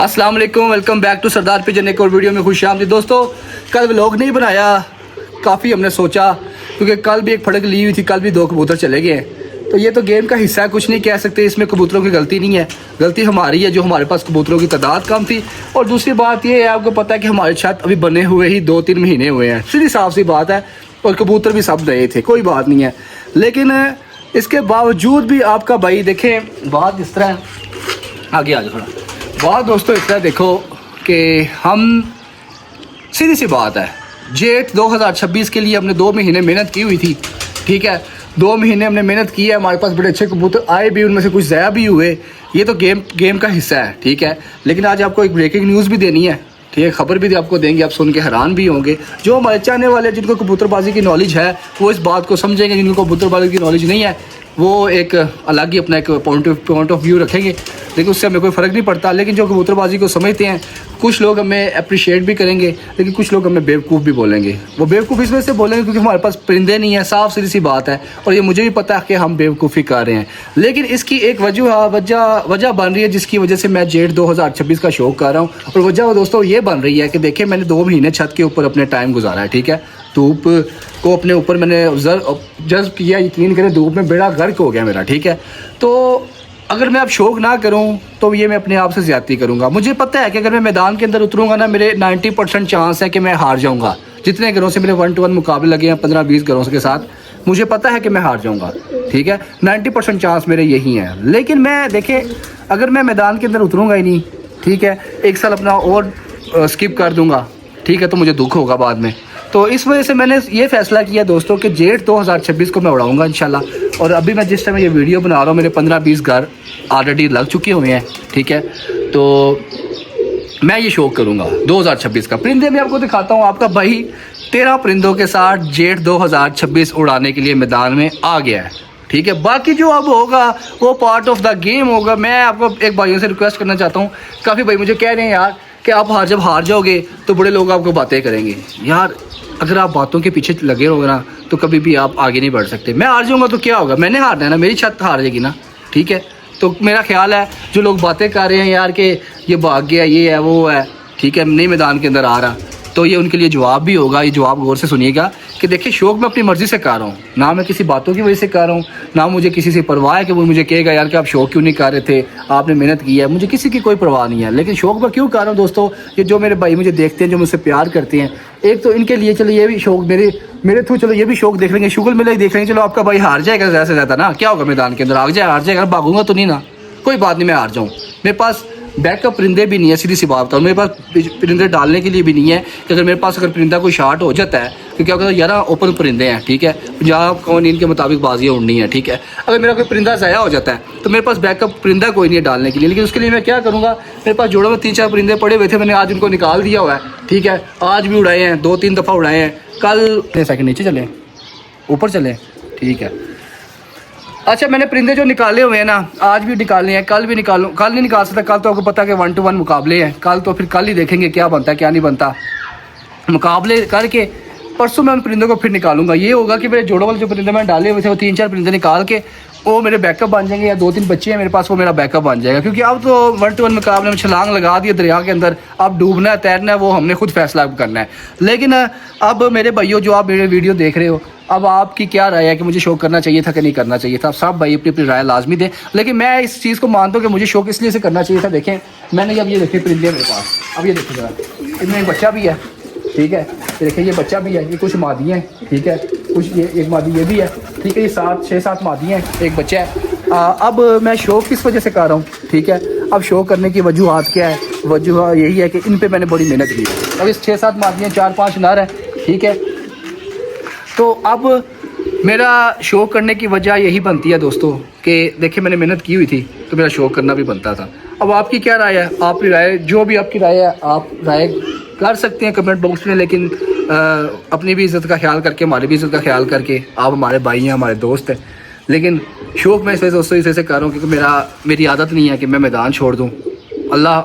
अस्सलाम वालेकुम, welcome back to Sardar pigeon. एक और वीडियो में खुश आमदीद दोस्तों। कल व्लॉग नहीं बनाया, काफ़ी हमने सोचा क्योंकि कल भी एक फड़क ली हुई थी, कल भी 2 कबूतर चले गए हैं। तो ये तो गेम का हिस्सा है, कुछ नहीं कह सकते, इसमें कबूतरों की गलती नहीं है, गलती हमारी है जो हमारे पास कबूतरों की तादाद कम थी। और दूसरी बात ये है, आपको पता है कि हमारे छत अभी बने हुए ही 2-3 महीने हुए हैं, सीधी साफ सी बात है। और कबूतर भी सब नए थे, कोई बात नहीं है। लेकिन इसके बावजूद भी आपका भाई देखें बात इस तरह, आगे आ जाओ थोड़ा, बात दोस्तों इस तरह देखो कि हम, सीधी सी बात है, जेठ 2026 के लिए हमने 2 महीने मेहनत की हुई थी, ठीक है। 2 महीने हमने मेहनत की है, हमारे पास बड़े अच्छे कबूतर आए भी, उनमें से कुछ ज़ाया भी हुए। ये तो गेम का हिस्सा है, ठीक है। लेकिन आज आपको एक ब्रेकिंग न्यूज़ भी देनी है, ठीक है, खबर भी आपको देंगे, आप सुन के हैरान भी होंगे। जो हमारे चाहने वाले जिनको कबूतरबाजी की नॉलेज है वो इस बात को समझेंगे, जिनको कबूतरबाजी की नॉलेज नहीं है वो एक अलग ही अपना एक पॉइंट ऑफ व्यू रखेंगे, लेकिन उससे हमें कोई फ़र्क नहीं पड़ता। लेकिन जो कबूतरबाजी को समझते हैं, कुछ लोग हमें अप्रिशिएट भी करेंगे, लेकिन कुछ लोग हमें बेवकूफ़ भी बोलेंगे। वो बेवकूफ़ इस वजह से बोलेंगे क्योंकि हमारे पास परिंदे नहीं है, साफ सीधी सी बात है। और ये मुझे भी पता है कि हम बेवकूफ़ी कर रहे हैं, लेकिन इसकी एक वजह बन रही है जिसकी वजह से मैं जेठ 2026 का शौक कर रहा हूँ। और वजह दोस्तों ये बन रही है कि देखिए, मैंने 2 महीने छत के ऊपर अपने टाइम गुजारा है, ठीक है। धूप को अपने ऊपर मैंने जज्ब किया, यकीन करें धूप में बेड़ा गर्क हो गया मेरा, ठीक है। तो अगर मैं अब शौक ना करूं तो ये मैं अपने आप से ज़्यादती करूंगा। मुझे पता है कि अगर मैं मैदान के अंदर उतरूंगा ना, मेरे 90% चांस है कि मैं हार जाऊंगा। जितने घरों से मेरे 1-to-1 मुकाबले लगे हैं 15-20 घरों के साथ, मुझे पता है कि मैं हार जाऊंगा, ठीक है। 90% चांस मेरे यही हैं। लेकिन मैं देखें, अगर मैं मैदान के अंदर उतरूंगा ही नहीं, ठीक है, 1 साल अपना और स्किप कर दूंगा, ठीक है, तो मुझे दुख होगा बाद में। तो इस वजह से मैंने ये फ़ैसला किया दोस्तों कि जेठ 2026 को मैं उड़ाऊँगा इंशाल्लाह। और अभी मैं जिस टाइम ये वीडियो बना रहा हूँ, मेरे 15-20 घर ऑलरेडी लग चुके हुए हैं, ठीक है। तो मैं ये शौक करूँगा 2026 का। परिंदे मैं आपको दिखाता हूँ, आपका भाई 13 परिंदों के साथ जेठ 2026 उड़ाने के लिए मैदान में आ गया है, ठीक है। बाकी जो अब होगा वो पार्ट ऑफ द गेम होगा। मैं आपको एक भाइयों से रिक्वेस्ट करना चाहता हूँ, काफ़ी भाई मुझे कह रहे हैं यार कि आप जब हार जाओगे तो बड़े लोग आपको बातें करेंगे। यार अगर आप बातों के पीछे लगे रहोगे ना तो कभी भी आप आगे नहीं बढ़ सकते। मैं हार जाऊँगा तो क्या होगा, मैंने हारना है ना, मेरी छत हार जाएगी ना, ठीक है। तो मेरा ख्याल है जो लोग बातें कर रहे हैं यार कि ये भाग गया, ये है वो है, ठीक है, नहीं मैदान के अंदर आ रहा, तो ये उनके लिए जवाब भी होगा। ये जवाब गौर से सुनिएगा कि देखिए, शौक मैं अपनी मर्ज़ी से कर रहा हूँ, ना मैं किसी बातों की वजह से कर रहा हूँ, ना मुझे किसी से परवाह है कि वो मुझे कहेगा यार कि आप शौक क्यों नहीं कर रहे थे, आपने मेहनत की है। मुझे किसी की कोई परवाह नहीं है, लेकिन शौक मैं क्यों कर रहा हूँ दोस्तों, ये जो मेरे भाई मुझे देखते हैं, जो मुझसे प्यार करते हैं, एक तो इनके लिए चलो ये भी शौक मेरे थ्रू चलो ये भी शौक देख लेंगे, शुगल मेला ही देख लेंगे। चलो आपका भाई हार जाएगा ज़्यादा से ज़्यादा ना, क्या होगा, मैदान के अंदर हार जाएगा, भागूंगा तो नहीं ना, कोई बात नहीं, मैं हार जाऊँ। मेरे पास बैकअप परिंदे भी नहीं है, सीधी सी बात बताऊँ, मेरे पास परिंदे डालने के लिए भी नहीं है कि अगर मेरे पास अगर परिंदा कोई शार्ट हो जाता है, क्योंकि क्या होता है 11 ओपन परिंदे हैं, ठीक है, 50 कवानीन के मुताबिक बाजियाँ उड़नी है, ठीक है। अगर मेरा कोई परिंदा ज़ाया हो जाता है तो मेरे पास बैकअप परिंदा कोई नहीं है डालने के लिए। लेकिन उसके लिए मैं क्या करूँगा, मेरे पास जोड़ों में 3-4 परिंदे पड़े हुए थे, मैंने आज उनको निकाल दिया हुआ है, ठीक है। आज भी उड़ाए हैं, 2-3 दफ़ा उड़ाए हैं। कल सेकंड नीचे चलें, ऊपर चलें, ठीक है। अच्छा, मैंने परिंदे जो निकाले हुए हैं ना, आज भी निकाले हैं, कल भी निकालूँ, कल नहीं निकाल सकता, कल तो आपको पता है कि 1-to-1 मुकाबले हैं, कल तो फिर कल ही देखेंगे क्या बनता है क्या नहीं बनता। मुकाबले करके परसों मैं उन परिंदों को फिर निकालूंगा। ये होगा कि मेरे जोड़ों वाले जो परिंदे मैंने डाले हुए थे वो 3-4 परिंदे निकाल के वो मेरे बैकअप बन जाएंगे, या 2-3 बच्चे हैं मेरे पास, वो मेरा बैकअप बन जाएगा। क्योंकि अब तो 1-to-1 मुकाबले में छलांग लगा दिया दरिया के अंदर, अब डूबना है तैरना है वो हमने खुद फैसला करना है। लेकिन अब मेरे भाइयों जो आप मेरे वीडियो देख रहे हो, अब आपकी क्या राय है कि मुझे शौक करना चाहिए था कि नहीं करना चाहिए था। सब भाई अपनी अपनी राय लाजमी दें, लेकिन मैं इस चीज़ को मानता हूँ कि मुझे शौक इसलिए से करना चाहिए था। देखें, मैंने अब ये देखे परिंदे मेरे पास, अब ये देखिए जरा, इनमें एक बच्चा भी है, ठीक है, देखिए ये बच्चा भी है, ये कुछ मादियाँ हैं, ठीक है, कुछ ये एक मादी ये भी है, ठीक है, ये 6-7 मादियाँ हैं, एक बच्चा है। अब मैं शौक किस वजह से कर रहा हूँ, ठीक है। अब शौक करने की वजूहत क्या है, वजूह यही है कि इन पे मैंने बड़ी मेहनत की। अब इस 6-7 मादियाँ 4-5 नर है, ठीक है। तो अब मेरा शौक करने की वजह यही बनती है दोस्तों कि देखिए, मैंने मेहनत की हुई थी तो मेरा शौक करना भी बनता था। अब आपकी क्या राय है, आपकी राय जो भी आपकी राय है आप राय कर सकते हैं कमेंट बॉक्स में, लेकिन अपनी भी इज़्ज़त का ख्याल करके, हमारी भी इज़्ज़त का ख्याल करके, आप हमारे भाई हैं, हमारे दोस्त हैं। लेकिन शौक मैं इस वजह दोस्तों इस वजह से कर रहा हूँ क्योंकि मेरी आदत नहीं है कि मैं मैदान छोड़ दूँ। अल्लाह,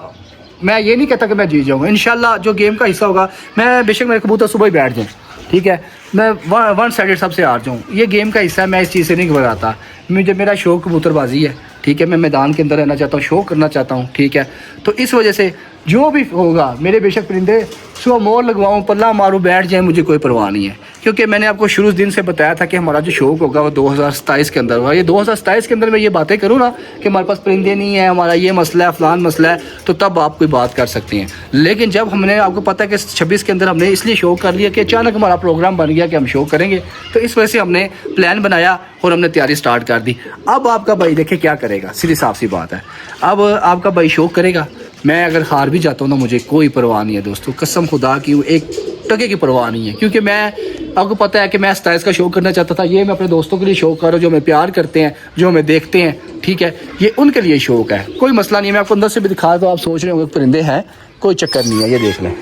मैं ये नहीं कहता कि मैं जीत जाऊँगा, इंशाल्लाह जो गेम का हिस्सा होगा, मैं बेशक मेरे कबूतर सुबह ही बैठ जाऊँ, ठीक है, मैं वन साइडेड सबसे हार जाऊँ, ये गेम का हिस्सा है, मैं इस चीज़ से नहीं घबराता। मुझे मेरा शौक कबूतरबाजी है, ठीक है। मैं मैदान के अंदर रहना चाहता हूँ, शो करना चाहता हूँ, ठीक है। तो इस वजह से जो भी होगा, मेरे बेशक परिंदे सुबह मोर लगवाऊँ, पल्ला मारूँ, बैठ जाए, मुझे कोई परवाह नहीं है। क्योंकि मैंने आपको शुरू दिन से बताया था कि हमारा जो शौक होगा वो 2027 के अंदर होगा। ये 2027 के अंदर मैं ये बातें करूँ ना कि हमारे पास परिंदे नहीं है, हमारा ये मसला है, फ़लान मसला है, तो तब आप कोई बात कर सकती हैं। लेकिन जब हमने, आपको पता है कि 26 के अंदर हमने इसलिए शो कर लिया कि अचानक हमारा प्रोग्राम बन गया कि हम शो करेंगे, तो इस वजह से हमने प्लान बनाया और हमने तैयारी स्टार्ट कर दी। अब आपका भाई देखे क्या करेगा, सीधी साफ सी बात है। अब आपका भाई शो करेगा। मैं अगर हार भी जाता हूँ ना, मुझे कोई परवाह नहीं है दोस्तों, कसम खुदा की एक टके की परवाह नहीं है। क्योंकि मैं, आपको पता है कि मैं 27 का शो करना चाहता था। ये मैं अपने दोस्तों के लिए शौक कर रहा हूँ, जो हमें प्यार करते हैं, जो हमें देखते हैं, ठीक है। ये उनके लिए शौक है, कोई मसला नहीं है। मैं आपको अंदर से भी दिखा, तो आप सोच रहे होंगे परिंदे हैं, कोई चक्कर नहीं है। ये देख लें,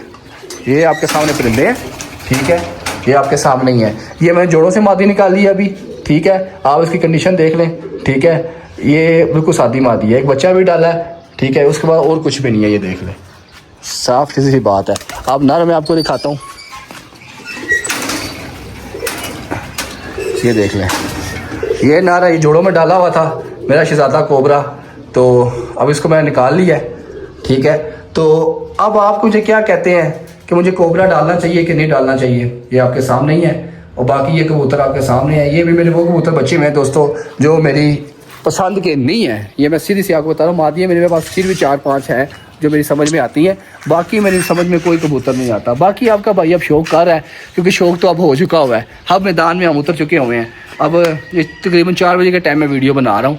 ये आपके सामने परिंदे हैं, ठीक है। ये आपके सामने ही है। ये मैंने जोड़ों से मादी निकाली है अभी, ठीक है। आप इसकी कंडीशन देख लें, ठीक है। ये बिल्कुल सादी मादी है, एक बच्चा भी डाला है, ठीक है। उसके बाद और कुछ भी नहीं है, ये देख लें, साफ सी बात है। अब नर मैं आपको दिखाता हूँ, ये देख लें, ये नर है, ये जोड़ों में डाला हुआ था मेरा शहजादा कोबरा, तो अब इसको मैंने निकाल लिया है, ठीक है। तो अब आप मुझे क्या कहते हैं कि मुझे कोबरा डालना चाहिए कि नहीं डालना चाहिए, ये आपके सामने ही है। और बाकी ये कबूतर आपके सामने है। ये भी मेरे वो कबूतर बच्चे में दोस्तों जो मेरी पसंद के नहीं है। ये मैं सीधी सी आपको बता रहा हूँ, मादी है मेरे पास फिर भी 4-5 है जो मेरी समझ में आती है। बाकी मेरी समझ में कोई कबूतर नहीं आता। बाकी आपका भाई अब शौक कर रहा है, क्योंकि शौक तो अब हो चुका हुआ है। अब मैदान में हम उतर चुके हुए हैं। अब ये तकरीबन 4 बजे के टाइम में वीडियो बना रहा हूँ,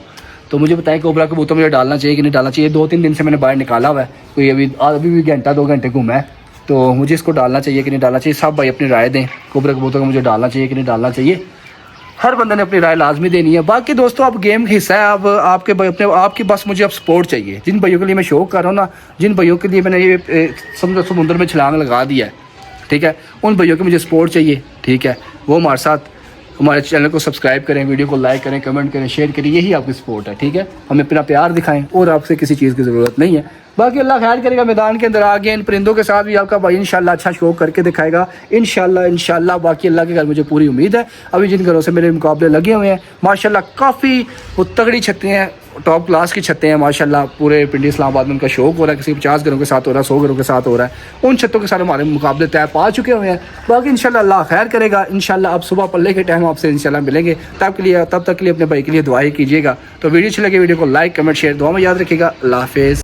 तो मुझे बताएं कोबरा कबूतर मुझे डालना चाहिए कि नहीं डालना चाहिए। 2-3 दिन से मैंने बाहर निकाला हुआ है, कोई अभी भी घंटा 2 घंटे घूमा है, तो मुझे इसको डालना चाहिए कि नहीं डालना चाहिए। सब भाई अपनी राय दें, कोबरा कबूतर को मुझे डालना चाहिए कि नहीं डालना चाहिए। हर बंदे ने अपनी राय लाजमी देनी है। बाकी दोस्तों अब गेम का हिस्सा है। अब आपके भाई अपने आपकी बस मुझे अब सपोर्ट चाहिए। जिन भाइयों के लिए मैं शौक कर रहा हूँ ना, जिन भाइयों के लिए मैंने ये समझो समुद्र में छलांग लगा दिया है, ठीक है, उन भाइयों की मुझे सपोर्ट चाहिए, ठीक है। वो हमारे साथ हमारे चैनल को सब्सक्राइब करें, वीडियो को लाइक करें, कमेंट करें, शेयर करें, यही आपकी सपोर्ट है, ठीक है। हमें अपना प्यार दिखाएं और आपसे किसी चीज़ की ज़रूरत नहीं है। बाकी अल्लाह खैर करेगा, मैदान के अंदर आ गए इन परिंदों के साथ भी आपका भाई इंशाल्लाह अच्छा शो करके दिखाएगा, इंशाल्लाह। बाकी अल्लाह के घर मुझे पूरी उम्मीद है। अभी जिन घरों से मेरे मुकाबले लगे हुए हैं माशाल्लाह, काफ़ी वो तगड़ी छतें हैं, टॉप क्लास की छतें हैं माशाल्लाह। पूरे पिंडी इस्लामाबाद में उनका शौक हो रहा है, किसी 50 घरों के साथ हो रहा है, 100 घरों के साथ हो रहा है। उन छतों के साथ हमारे मुकाबले तय पा चुके हुए हैं। बाकी इंशाल्लाह अल्लाह खैर करेगा। इंशाल्लाह अब सुबह पल्ले के टाइम आपसे इंशाल्लाह मिलेंगे। तब तक के लिए अपने भाई के लिए दुआएं कीजिएगा। तो वीडियो अच्छी लगे, वीडियो को लाइक कमेंट शेयर, दुआ में याद रखिएगा। अल्लाह हाफिज़।